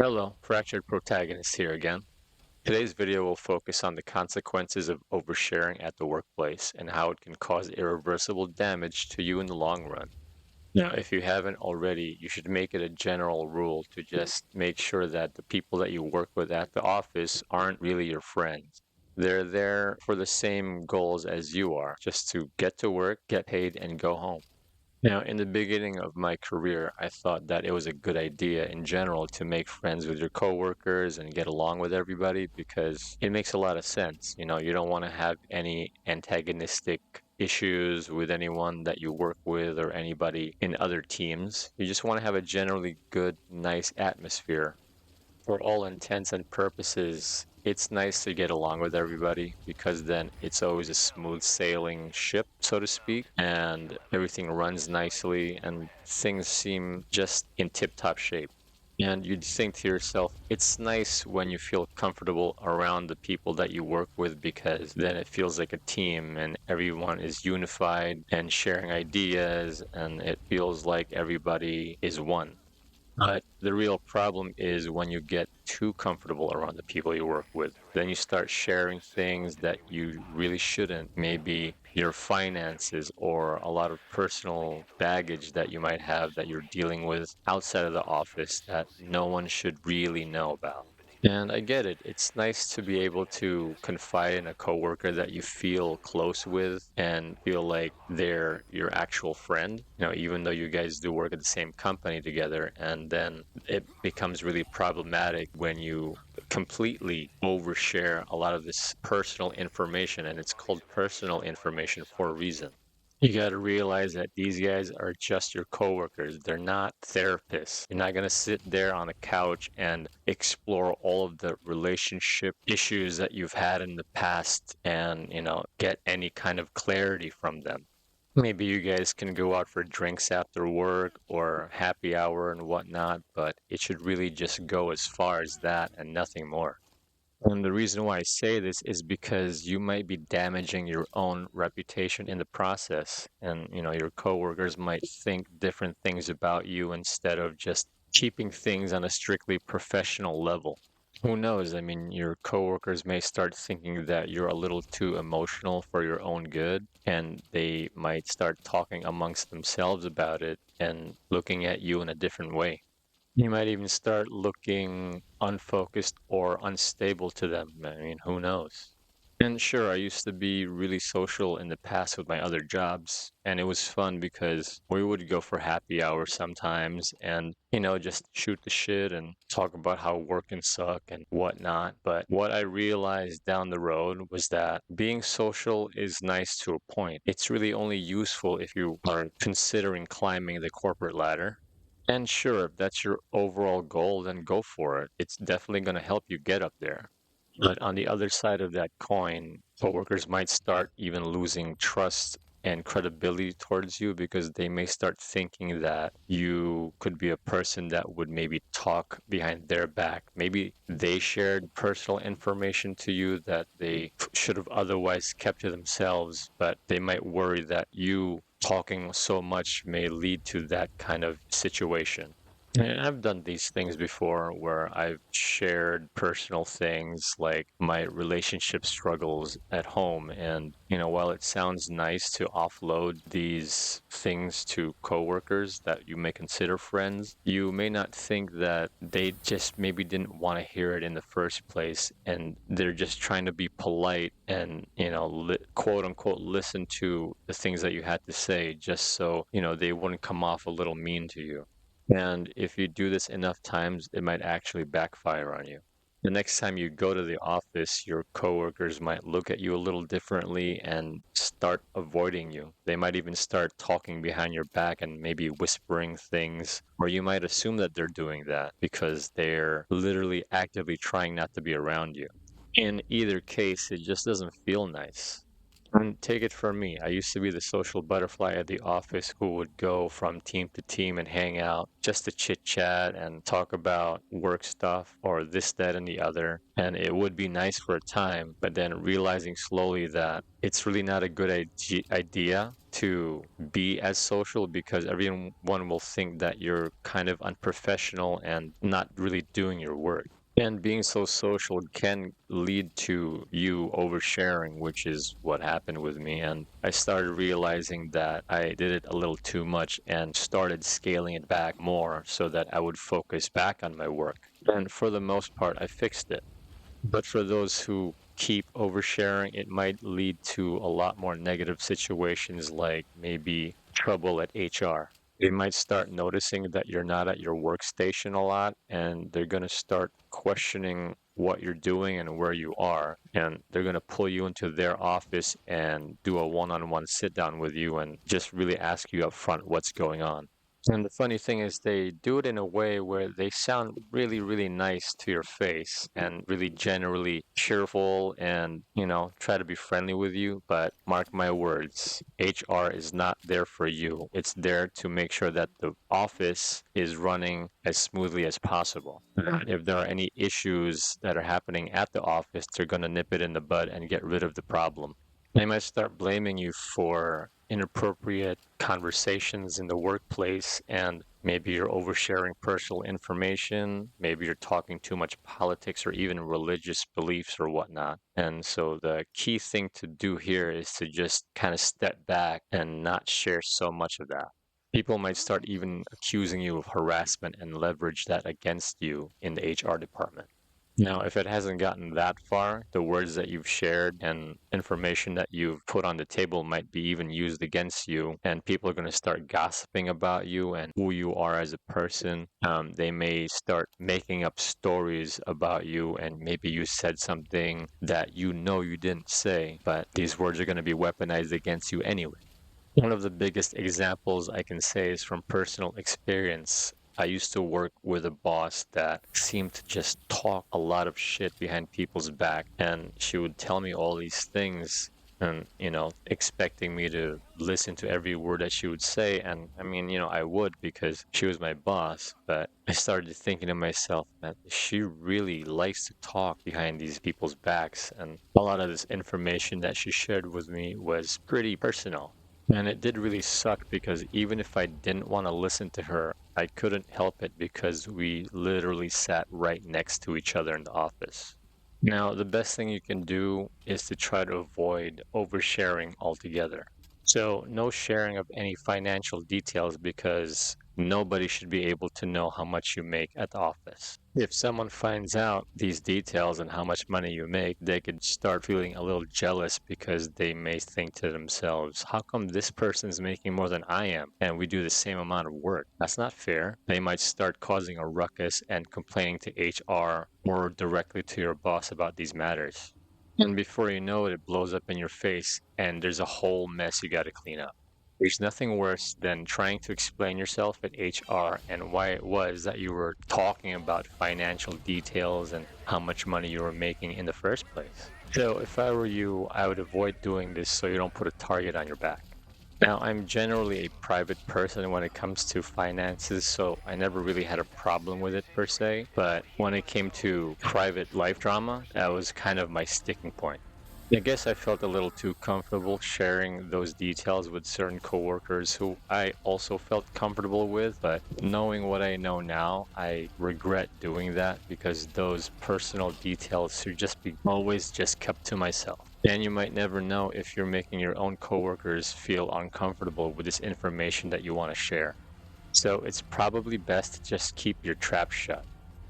Hello, Fractured Protagonist here again. Today's video will focus on the consequences of oversharing at the workplace and how it can cause irreversible damage to you in the long run. Now, if you haven't already, you should make it a general rule to just make sure that the people that you work with at the office aren't really your friends. They're there for the same goals as you are, just to get to work, get paid, and go home. Now, in the beginning of my career, I thought that it was a good idea in general to make friends with your coworkers and get along with everybody because it makes a lot of sense. You don't want to have any antagonistic issues with anyone that you work with or anybody in other teams. You just want to have a generally good, nice atmosphere. For all intents and purposes, it's nice to get along with everybody because then it's always a smooth sailing ship, so to speak, and everything runs nicely and things seem just in tip-top shape. And you'd think to yourself, it's nice when you feel comfortable around the people that you work with because then it feels like a team and everyone is unified and sharing ideas and it feels like everybody is one. But the real problem is when you get too comfortable around the people you work with. Then you start sharing things that you really shouldn't. Maybe your finances or a lot of personal baggage that you might have that you're dealing with outside of the office that no one should really know about. And I get it. It's nice to be able to confide in a coworker that you feel close with and feel like they're your actual friend, even though you guys do work at the same company together. And then it becomes really problematic when you completely overshare a lot of this personal information, and it's called personal information for a reason. You got to realize that these guys are just your coworkers. They're not therapists. You're not going to sit there on a couch and explore all of the relationship issues that you've had in the past and, get any kind of clarity from them. Maybe you guys can go out for drinks after work or happy hour and whatnot, but it should really just go as far as that and nothing more. And the reason why I say this is because you might be damaging your own reputation in the process. And, your coworkers might think different things about you instead of just keeping things on a strictly professional level. Who knows? I mean, your coworkers may start thinking that you're a little too emotional for your own good, and they might start talking amongst themselves about it and looking at you in a different way. You might even start looking unfocused or unstable to them. I mean, who knows? And sure, I used to be really social in the past with my other jobs, and it was fun because we would go for happy hour sometimes and, just shoot the shit and talk about how work can suck and whatnot. But what I realized down the road was that being social is nice to a point. It's really only useful if you are considering climbing the corporate ladder. And sure, if that's your overall goal, then go for it. It's definitely going to help you get up there. But on the other side of that coin, coworkers might start even losing trust and credibility towards you because they may start thinking that you could be a person that would maybe talk behind their back. Maybe they shared personal information to you that they should have otherwise kept to themselves, but they might worry that you talking so much may lead to that kind of situation. And I've done these things before where I've shared personal things like my relationship struggles at home. And, while it sounds nice to offload these things to coworkers that you may consider friends, you may not think that they just maybe didn't want to hear it in the first place. And they're just trying to be polite and, quote unquote, listen to the things that you had to say just so, they wouldn't come off a little mean to you. And if you do this enough times, it might actually backfire on you. The next time you go to the office, your coworkers might look at you a little differently and start avoiding you. They might even start talking behind your back and maybe whispering things, or you might assume that they're doing that because they're literally actively trying not to be around you. In either case, it just doesn't feel nice. And take it from me. I used to be the social butterfly at the office who would go from team to team and hang out just to chit chat and talk about work stuff or this, that, and the other. And it would be nice for a time, but then realizing slowly that it's really not a good idea to be as social because everyone will think that you're kind of unprofessional and not really doing your work. And being so social can lead to you oversharing, which is what happened with me. And I started realizing that I did it a little too much and started scaling it back more so that I would focus back on my work. And for the most part, I fixed it. But for those who keep oversharing, it might lead to a lot more negative situations like maybe trouble at HR. They might start noticing that you're not at your workstation a lot, and they're going to start questioning what you're doing and where you are. And they're going to pull you into their office and do a one-on-one sit down with you and just really ask you up front what's going on. And the funny thing is, they do it in a way where they sound really, really nice to your face and really generally cheerful and, try to be friendly with you. But mark my words, HR is not there for you. It's there to make sure that the office is running as smoothly as possible. And if there are any issues that are happening at the office, they're going to nip it in the bud and get rid of the problem. They might start blaming you for inappropriate conversations in the workplace, and maybe you're oversharing personal information, maybe you're talking too much politics or even religious beliefs or whatnot. And so the key thing to do here is to just kind of step back and not share so much of that. People might start even accusing you of harassment and leverage that against you in the HR department. Now, if it hasn't gotten that far, the words that you've shared and information that you've put on the table might be even used against you, and people are going to start gossiping about you and who you are as a person. They may start making up stories about you, and maybe you said something that you didn't say, but these words are going to be weaponized against you anyway. One of the biggest examples I can say is from personal experience. I used to work with a boss that seemed to just talk a lot of shit behind people's back. And she would tell me all these things and, expecting me to listen to every word that she would say. And I mean, I would because she was my boss. But I started thinking to myself that she really likes to talk behind these people's backs. And a lot of this information that she shared with me was pretty personal. And it did really suck because even if I didn't want to listen to her, I couldn't help it because we literally sat right next to each other in the office. Now, the best thing you can do is to try to avoid oversharing altogether. So, no sharing of any financial details because nobody should be able to know how much you make at the office. If someone finds out these details and how much money you make, they could start feeling a little jealous because they may think to themselves, how come this person's making more than I am and we do the same amount of work? That's not fair. They might start causing a ruckus and complaining to HR or directly to your boss about these matters. And before you know it, it blows up in your face and there's a whole mess you got to clean up. There's nothing worse than trying to explain yourself at HR and why it was that you were talking about financial details and how much money you were making in the first place. So if I were you, I would avoid doing this so you don't put a target on your back. Now, I'm generally a private person when it comes to finances, so I never really had a problem with it per se. But when it came to private life drama, that was kind of my sticking point. I guess I felt a little too comfortable sharing those details with certain coworkers who I also felt comfortable with, but knowing what I know now, I regret doing that because those personal details should just be always just kept to myself. And you might never know if you're making your own coworkers feel uncomfortable with this information that you want to share. So it's probably best to just keep your trap shut.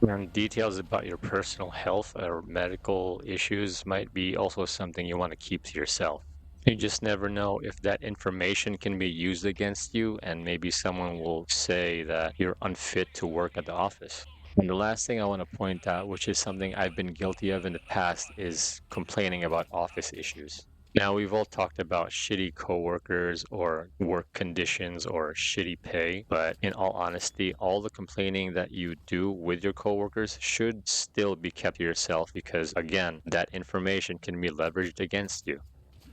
And details about your personal health or medical issues might be also something you want to keep to yourself. You just never know if that information can be used against you, and maybe someone will say that you're unfit to work at the office. And the last thing I want to point out, which is something I've been guilty of in the past, is complaining about office issues. Now, we've all talked about shitty coworkers or work conditions or shitty pay, but in all honesty, all the complaining that you do with your coworkers should still be kept to yourself because, again, that information can be leveraged against you.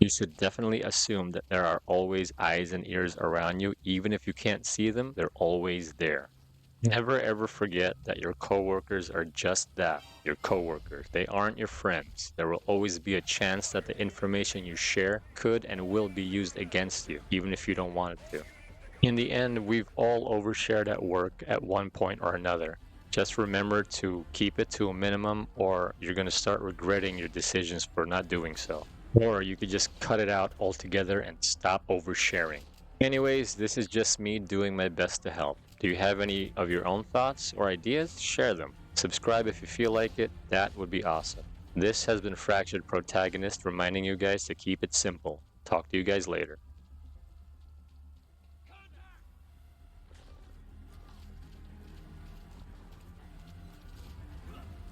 You should definitely assume that there are always eyes and ears around you. Even if you can't see them, they're always there. Never ever forget that your coworkers are just that, your coworkers. They aren't your friends. There will always be a chance that the information you share could and will be used against you, even if you don't want it to. In the end, we've all overshared at work at one point or another. Just remember to keep it to a minimum, or you're going to start regretting your decisions for not doing so. Or you could just cut it out altogether and stop oversharing. Anyways, this is just me doing my best to help. Do you have any of your own thoughts or ideas? Share them. Subscribe if you feel like it. That would be awesome. This has been Fractured Protagonist reminding you guys to keep it simple. Talk to you guys later.